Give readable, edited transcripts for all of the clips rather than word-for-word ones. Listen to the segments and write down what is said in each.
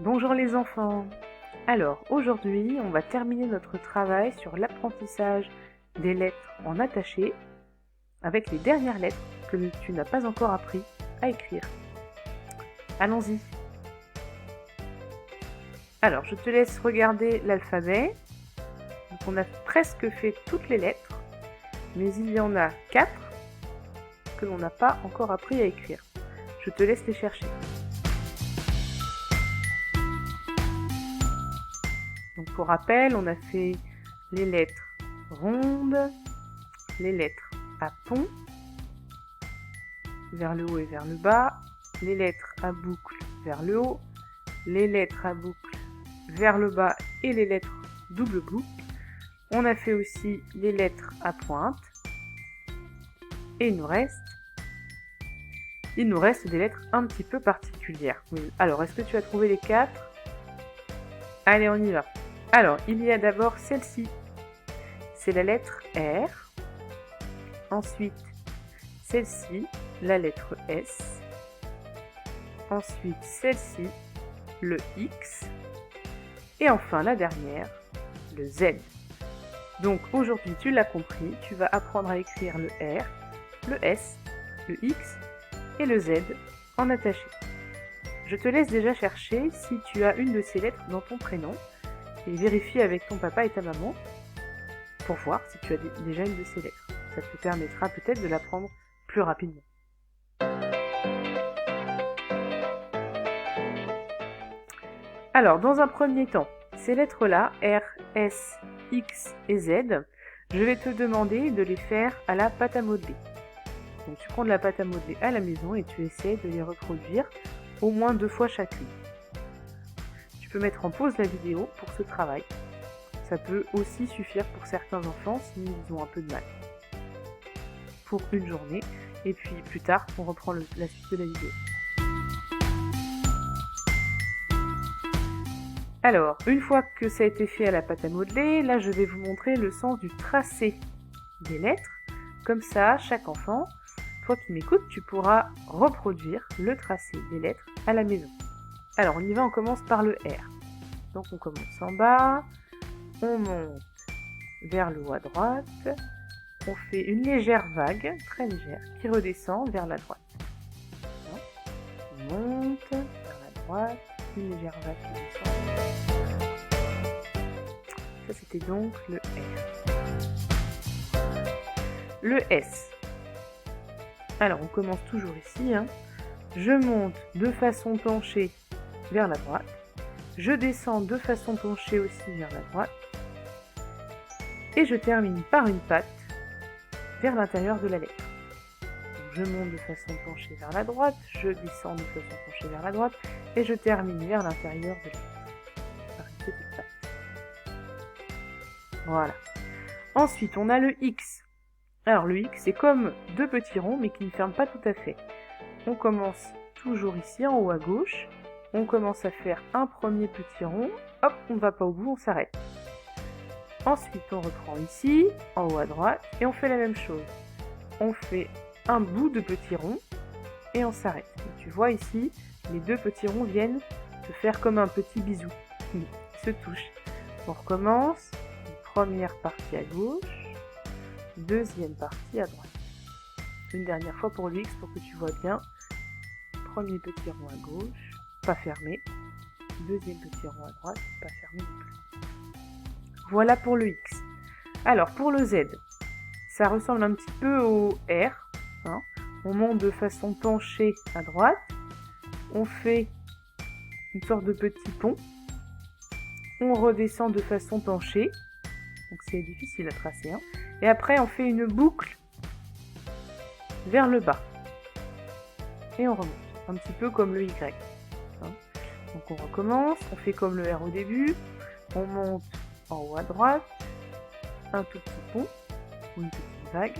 Bonjour les enfants. Alors aujourd'hui on va terminer notre travail sur l'apprentissage des lettres en attaché avec les dernières lettres que tu n'as pas encore appris à écrire. Allons-y. Alors je te laisse regarder l'alphabet. Donc on a presque fait toutes les lettres, mais il y en a 4 que l'on n'a pas encore appris à écrire. Je te laisse les chercher. Donc pour rappel, on a fait les lettres rondes, les lettres à pont, vers le haut et vers le bas, les lettres à boucle vers le haut, les lettres à boucle vers le bas et les lettres double boucle. On a fait aussi les lettres à pointe et il nous reste des lettres un petit peu particulières. Alors, est-ce que tu as trouvé les 4 ? Allez, on y va. Alors, il y a d'abord celle-ci. C'est la lettre R. Ensuite, celle-ci, la lettre S. Ensuite, celle-ci, le X. Et enfin, la dernière, le Z. Donc, aujourd'hui, tu l'as compris, tu vas apprendre à écrire le R, le S, le X et le Z en attaché. Je te laisse déjà chercher si tu as une de ces lettres dans ton prénom et vérifie avec ton papa et ta maman pour voir si tu as déjà une de ces lettres. Ça te permettra peut-être de l'apprendre plus rapidement. Alors, dans un premier temps, ces lettres-là, R, S, X et Z, je vais te demander de les faire à la pâte à modeler. Donc tu prends de la pâte à modeler à la maison et tu essaies de les reproduire au moins 2 fois chacune. Tu peux mettre en pause la vidéo pour ce travail. Ça peut aussi suffire pour certains enfants s'ils ont un peu de mal. Pour une journée, et puis plus tard, on reprend la suite de la vidéo. Alors, une fois que ça a été fait à la pâte à modeler, là je vais vous montrer le sens du tracé des lettres. Comme ça, chaque enfant, toi qui m'écoutes, tu pourras reproduire le tracé des lettres à la maison. Alors on y va, on commence par le R. Donc on commence en bas, on monte vers le haut à droite, on fait une légère vague, très légère, qui redescend vers la droite. On monte vers la droite, une légère vague qui descend. Ça c'était donc le R. Le S. Alors on commence toujours ici. Je monte de façon penchée vers la droite. Je descends de façon penchée aussi vers la droite. Et je termine par une patte vers l'intérieur de la lettre. Donc je monte de façon penchée vers la droite, je descends de façon penchée vers la droite, et je termine vers l'intérieur de la lettre par une petite patte. Voilà. Ensuite, on a le X. Alors le X, c'est comme 2 petits ronds, mais qui ne ferment pas tout à fait. On commence toujours ici, en haut à gauche. On commence à faire un premier petit rond. Hop, on ne va pas au bout, on s'arrête. Ensuite, on reprend ici, en haut à droite, et on fait la même chose. On fait un bout de petit rond, et on s'arrête. Et tu vois ici, les 2 petits ronds viennent se faire comme un petit bisou. Ils se touchent. On recommence. Une première partie à gauche, deuxième partie à droite. Une dernière fois pour le X pour que tu vois bien. Premier petit rond à gauche, pas fermé. Deuxième petit rond à droite, pas fermé non plus. Voilà pour le X. Alors pour le Z, ça ressemble un petit peu au R. On monte de façon penchée à droite. On fait une sorte de petit pont. On redescend de façon penchée. Donc c'est difficile à tracer. Et après on fait une boucle vers le bas. Et on remonte. Un petit peu comme le Y. Donc on recommence. On fait comme le R au début. On monte en haut à droite. Un tout petit pont. Ou une petite vague.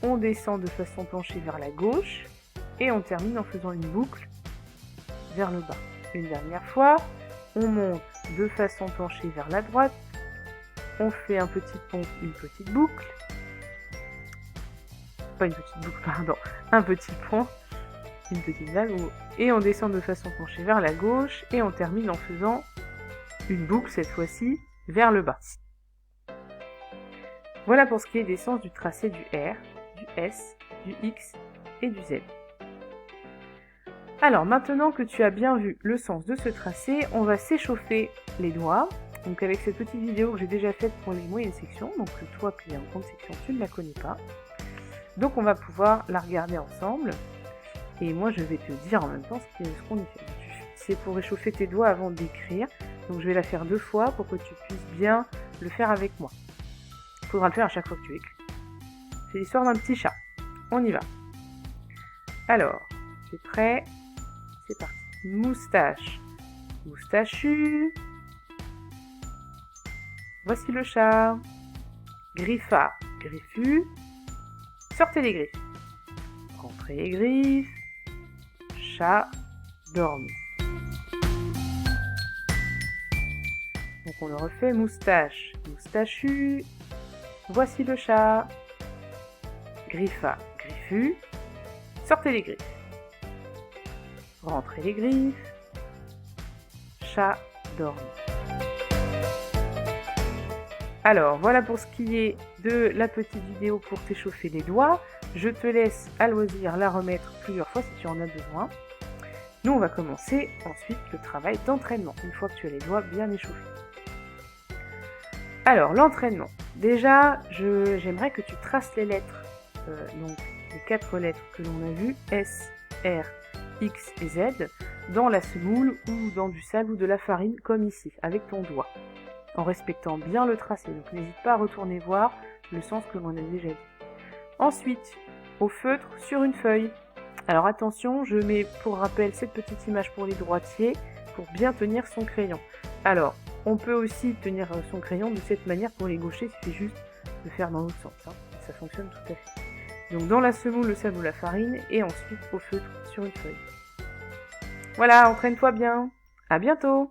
On descend de façon penchée vers la gauche. Et on termine en faisant une boucle vers le bas. Une dernière fois. On monte de façon penchée vers la droite. On fait un petit pont, une petite boucle. Pas une petite boucle, pardon. Un petit pont. une petite vague, et on descend de façon penchée vers la gauche, et on termine en faisant une boucle cette fois-ci vers le bas. Voilà pour ce qui est des sens du tracé du R, du S, du X et du Z. Alors maintenant que tu as bien vu le sens de ce tracé, on va s'échauffer les doigts. Donc avec cette petite vidéo que j'ai déjà faite pour les moyennes sections, donc toi qui es en grande section, tu ne la connais pas. Donc on va pouvoir la regarder ensemble. Et moi je vais te dire en même temps ce qu'on y fait. C'est pour échauffer tes doigts avant d'écrire. Donc je vais la faire 2 fois pour que tu puisses bien le faire avec moi. Il faudra le faire à chaque fois que tu écris. C'est l'histoire d'un petit chat. On y va. Alors, tu es prêt? C'est parti. Moustache. Moustachu. Voici le chat. Griffa. Griffu. Sortez les griffes. Rentrez les griffes. Chat dormi. Donc on le refait. Moustache. Moustachu. Voici le chat. Griffa. Griffu. Sortez les griffes. Rentrez les griffes. Chat dormi. Alors, voilà pour ce qui est de la petite vidéo pour t'échauffer les doigts. Je te laisse à loisir la remettre plusieurs fois si tu en as besoin. Nous, on va commencer ensuite le travail d'entraînement, une fois que tu as les doigts bien échauffés. Alors, l'entraînement. Déjà, j'aimerais que tu traces les lettres, donc les 4 lettres que l'on a vues, S, R, X et Z, dans la semoule ou dans du sable ou de la farine, comme ici, avec ton doigt, en respectant bien le tracé. Donc n'hésite pas à retourner voir le sens que l'on a déjà dit. Ensuite, au feutre sur une feuille. Alors attention, je mets pour rappel cette petite image pour les droitiers, pour bien tenir son crayon. Alors, on peut aussi tenir son crayon de cette manière pour les gauchers, il suffit juste de faire dans l'autre sens, hein. Ça fonctionne tout à fait. Donc dans la semoule, le sable ou la farine, et ensuite au feutre sur une feuille. Voilà, entraîne-toi bien. À bientôt!